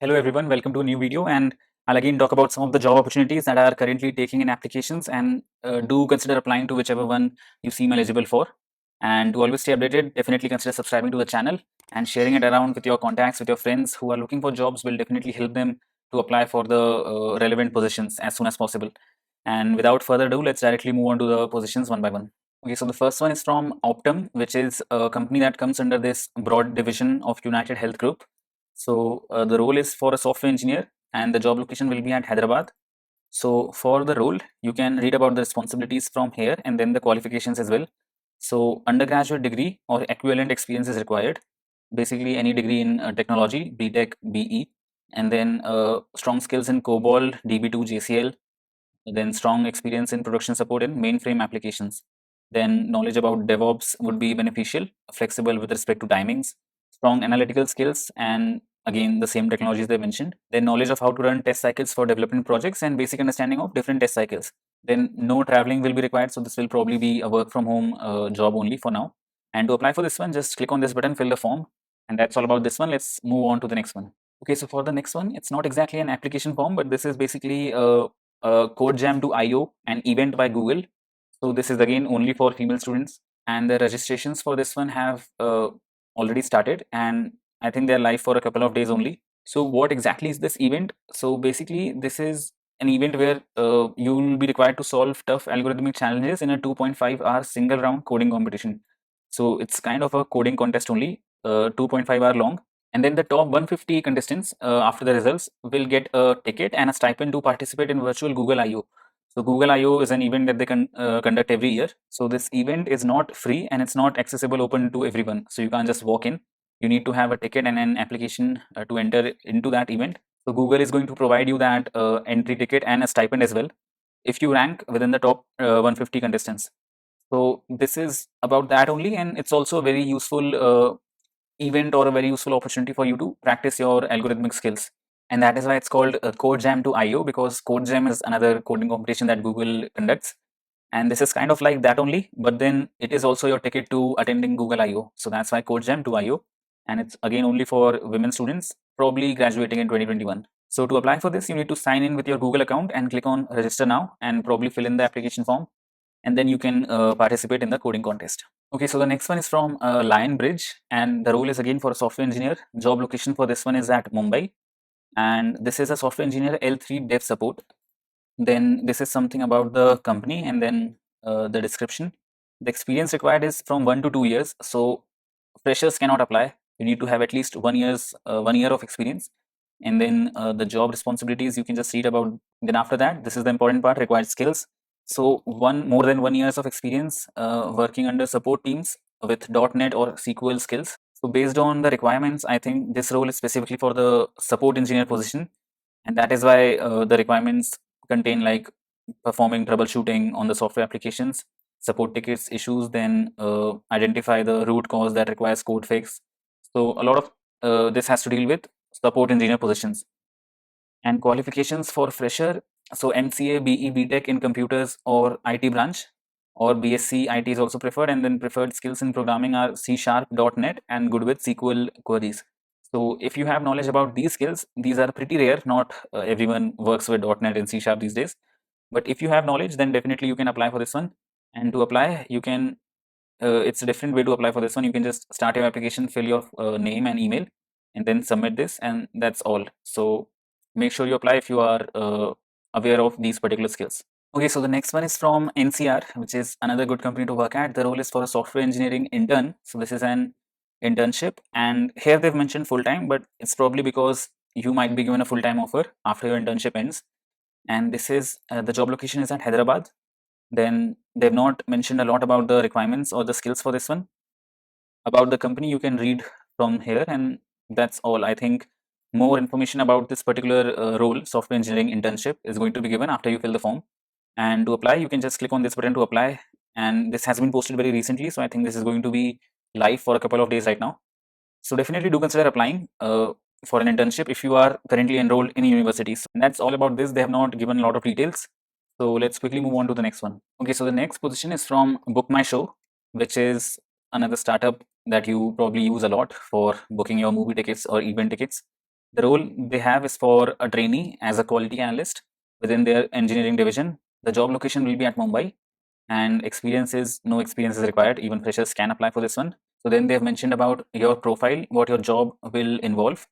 Hello everyone, welcome to a new video, and I'll again talk about some of the job opportunities that are currently taking in applications, and do consider applying to whichever one you seem eligible for. And to always stay updated, definitely consider subscribing to the channel and sharing it around with your contacts, with your friends who are looking for jobs. Will definitely help them to apply for the relevant positions as soon as possible. And without further ado, let's directly move on to the positions one by one. Okay, so the first one is from Optum, which is a company that comes under this broad division of United Health Group. So the role is for a software engineer, and the job location will be at Hyderabad. So for the role, you can read about the responsibilities from here and then the qualifications as well. So undergraduate degree or equivalent experience is required. Basically, any degree in technology, BTech, BE, and then strong skills in COBOL, DB2, JCL, then strong experience in production support in mainframe applications. Then knowledge about DevOps would be beneficial, flexible with respect to timings, strong analytical skills, and again the same technologies they mentioned. Then knowledge of how to run test cycles for development projects and basic understanding of different test cycles. Then no traveling will be required, so this will probably be a work from home job only for now. And to apply for this one, just click on this button, fill the form, and that's all about this one. Let's move on to the next one. Okay, so for the next one, it's not exactly an application form, but this is basically CodeJam to IO, an event by Google. So this is again only for female students, and the registrations for this one have already started, and I think they're live for a couple of days only. So what exactly is this event? So basically, this is an event where you will be required to solve tough algorithmic challenges in a 2.5-hour single round coding competition. So it's kind of a coding contest only, 2.5-hour long. And then the top 150 contestants after the results will get a ticket and a stipend to participate in virtual Google I/O. So Google I/O is an event that they conduct every year. So this event is not free and it's not accessible open to everyone. So you can't just walk in. You need to have a ticket and an application to enter into that event. So Google is going to provide you that entry ticket and a stipend as well if you rank within the top 150 contestants. So this is about that only, and it's also a very useful event or a very useful opportunity for you to practice your algorithmic skills. And that is why it's called CodeJam to IO, because CodeJam is another coding competition that Google conducts. And this is kind of like that only, but then it is also your ticket to attending Google I/O. So that's why CodeJam to IO. And it's again only for women students, probably graduating in 2021. So to apply for this, you need to sign in with your Google account and click on register now and probably fill in the application form. And then you can participate in the coding contest. Okay, so the next one is from Lion Bridge, and the role is again for a software engineer. Job location for this one is at Mumbai, and this is a software engineer L3 dev support. Then this is something about the company, and then the description. The experience required is from 1 to 2 years, so freshers cannot apply. You need to have at least 1 year of experience, and then the job responsibilities you can just read about. Then after that, this is the important part: required skills. So more than 1 years of experience working under support teams with .NET or SQL skills. So based on the requirements, I think this role is specifically for the support engineer position, and that is why the requirements contain like performing troubleshooting on the software applications, support tickets issues, then identify the root cause that requires code fix. So a lot of this has to deal with support engineer positions. And qualifications for fresher, so MCA, BE, BTech in computers or IT branch, or BSc IT is also preferred, and then preferred skills in programming are C#, .NET, and good with SQL queries. So if you have knowledge about these skills, these are pretty rare. Not everyone works with .NET and C# these days. But if you have knowledge, then definitely you can apply for this one. And to apply, you can, it's a different way to apply for this one. You can just start your application, fill your name and email, and then submit this, and that's all. So make sure you apply if you are aware of these particular skills. Okay, so the next one is from NCR, which is another good company to work at. The role is for a software engineering intern. So this is an internship, and here they've mentioned full time, but it's probably because you might be given a full time offer after your internship ends. And this is the job location is at Hyderabad. Then they've not mentioned a lot about the requirements or the skills for this one. About the company, you can read from here, and that's all. I think more information about this particular role, software engineering internship, is going to be given after you fill the form. And to apply, you can just click on this button to apply. And this has been posted very recently, so I think this is going to be live for a couple of days right now. So definitely do consider applying for an internship if you are currently enrolled in universities. And that's all about this. They have not given a lot of details. So let's quickly move on to the next one. Okay, so the next position is from Book My Show, which is another startup that you probably use a lot for booking your movie tickets or event tickets. The role they have is for a trainee as a quality analyst within their engineering division. The job location will be at Mumbai, and no experience is required. Even freshers can apply for this one. So then they have mentioned about your profile, what your job will involve: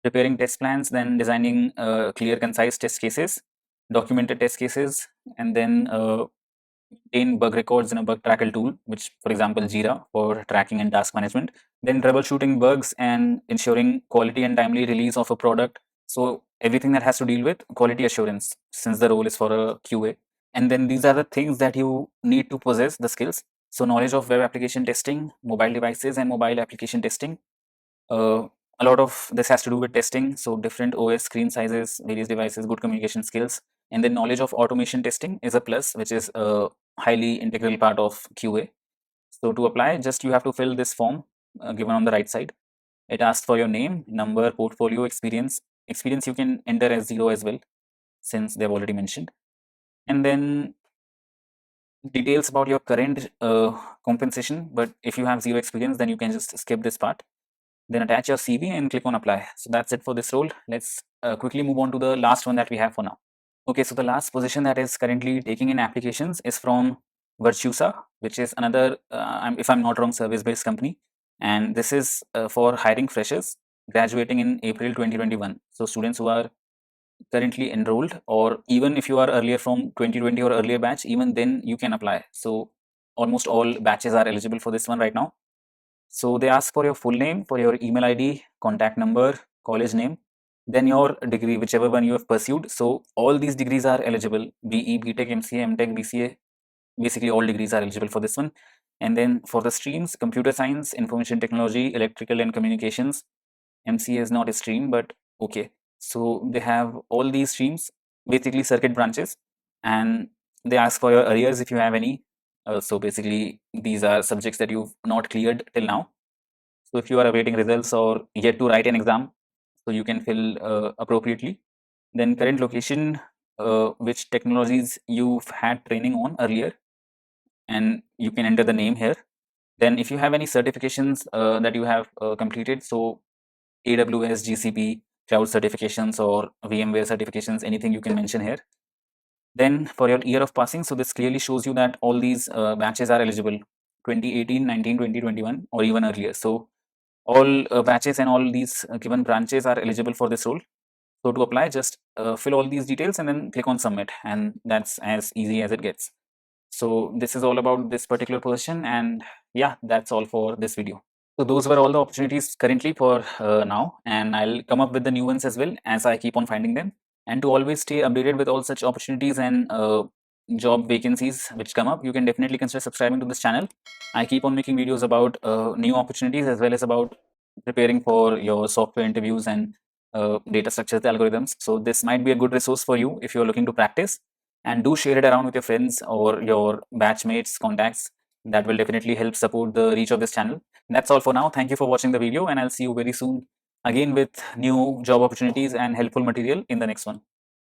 preparing test plans, then designing clear, concise test cases, documented test cases, and then maintain bug records in a bug tracker tool, which, for example, Jira for tracking and task management. Then troubleshooting bugs and ensuring quality and timely release of a product. So everything that has to deal with quality assurance, since the role is for a QA. And then these are the things that you need to possess the skills. So knowledge of web application testing, mobile devices and mobile application testing. Uh, a lot of this has to do with testing. So different OS screen sizes, various devices, good communication skills, and then knowledge of automation testing is a plus, which is a highly integral part of QA. So to apply, just you have to fill this form given on the right side. It asks for your name, number, portfolio, experience. Experience you can enter as 0 as well, since they've already mentioned. And then details about your current compensation. But if you have 0 experience, then you can just skip this part. Then attach your CV and click on apply. So that's it for this role. Let's quickly move on to the last one that we have for now. Okay, so the last position that is currently taking in applications is from Virtusa, which is another, if I'm not wrong, service-based company. And this is for hiring freshers graduating in April 2021. So students who are currently enrolled, or even if you are earlier from 2020 or earlier batch, even then you can apply. So almost all batches are eligible for this one right now. So they ask for your full name, for your email ID, contact number, college name, then your degree, whichever one you have pursued. So all these degrees are eligible: BE, BTech, MCA, MTech, BCA. Basically, all degrees are eligible for this one. And then for the streams, computer science, information technology, electrical and communications. MCA is not a stream, but okay. So they have all these streams, basically circuit branches, and they ask for your arrears if you have any. So basically, these are subjects that you've not cleared till now. So if you are awaiting results or yet to write an exam, so you can fill appropriately. Then current location, which technologies you've had training on earlier, and you can enter the name here. Then if you have any certifications that you have completed, so AWS, GCP, cloud certifications or VMware certifications, anything you can mention here. Then for your year of passing, so this clearly shows you that all these batches are eligible: 2018, 19, 20, 21, or even earlier. So all batches and all these given branches are eligible for this role. So to apply, just fill all these details and then click on submit, and that's as easy as it gets. So this is all about this particular position, and yeah, that's all for this video. So those were all the opportunities currently for now, and I'll come up with the new ones as well as I keep on finding them. And to always stay updated with all such opportunities and job vacancies which come up, you can definitely consider subscribing to this channel. I keep on making videos about new opportunities as well as about preparing for your software interviews and data structures, the algorithms. So this might be a good resource for you if you're looking to practice. And do share it around with your friends or your batchmates, contacts. That will definitely help support the reach of this channel. That's all for now. Thank you for watching the video, and I'll see you very soon again with new job opportunities and helpful material in the next one.